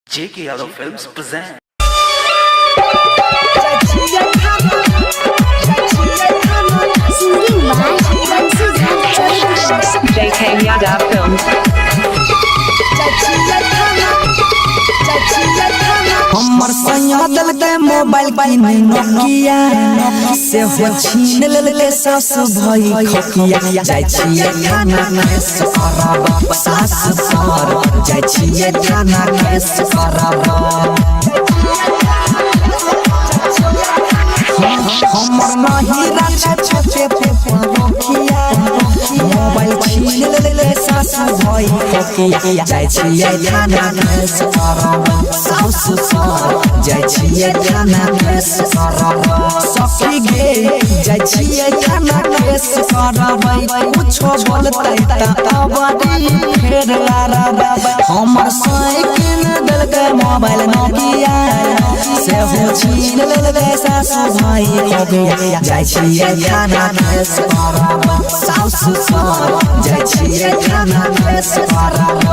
J.K. Yadav Films present. J.K. Yadav Films. हमर सैया दल के मोबाइल की नोकिया से हो छीन लेले सास भाई खकिया जाय छिए खाना केस करब सास सर जाय छिए खाना केस करब हमर नहीं राछे छछे नोकिया मोबाइल छीन लेले सास भाई खकिया जाय छिए खाना केस करब सास सर जाय छिए खाना केस करब सखी गे जाय छिए खाना केस करब कुछो बोलतै त अबरी फेर लारब हमर साइकिल दल के मोबाइल नोकिया से हो छीन लेले सास भाई खकिया जाय छिए खाना केस करब सास सर जाय छिए खाना केस करब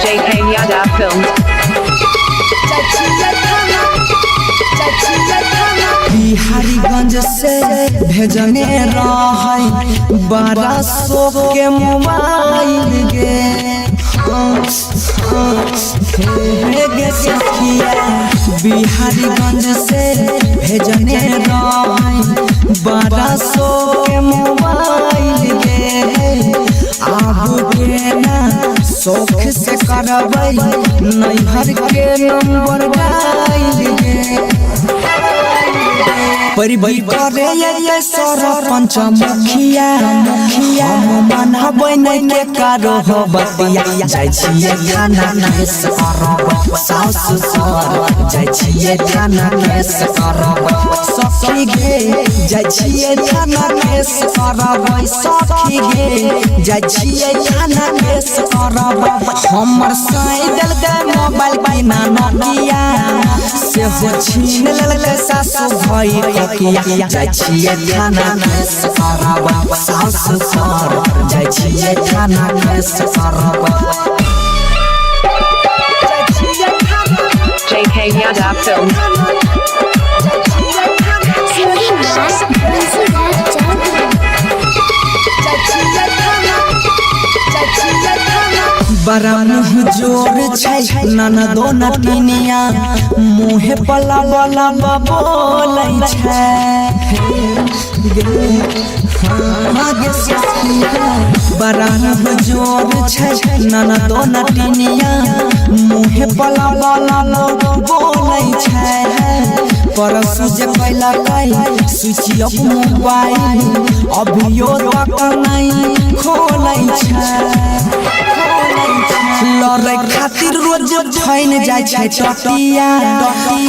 J.K. Yadav Films. बिहारीगंज से भेजने रहे 1200 के मोबाइल गे सखिया बिहारीगंज से भेजने रहे 1200 के मोबाइल गे आबू के ना शौक से करबै नैहर के नंबर डाल गे परिबई करे ये सरपंच मुखिया हम मनबै नै के कारो हो बतिया जाय छिए खाना केस करब सास सर जाय छिए खाना केस करब सखी गे जाय छिए खाना केस करब सखी गे जाय छिए खाना केस करब हमर साइकिल के मोबाइल की नोकिया से हो छीन लेले सास भाई खकिया जाय छिए खाना केस करब सास सर जाय छिए खाना केस करब J.K. Yadav Films. बड़ा मुँह जोर छै ननदो नटिनिया मुँहे पला वाला बोलै छै बड़ा मुँह जोर छै ननदो नटिनिया मुँहे पला वाला बोलै छै परसु जे कैला कै स्विच ऑफ मोबाइल अभियो तक नहीं खोलै छै लड़ै खातिर रोज फैन जाय छै टटिया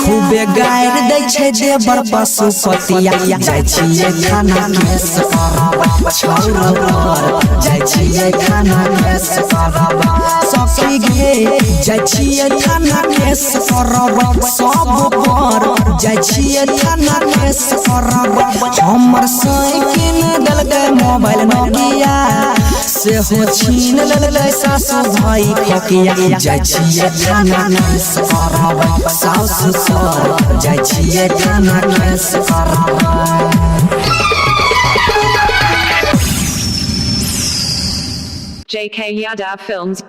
खूबे गायर दै छै देवर पशुपतिया जाय छिए खाना केस करब छौरबर जाय छिए खाना केस करब सखी गे जाय छिए खाना केस करब सब पर जाय छिए खाना केस करब हमर साइकिल दल के मोबाइल नोकिया से हो छीन लेले सास भाई खकिया जाय छिए खाना केस करब सास सर जाय छिए खाना केस करब J.K. Yadav Films.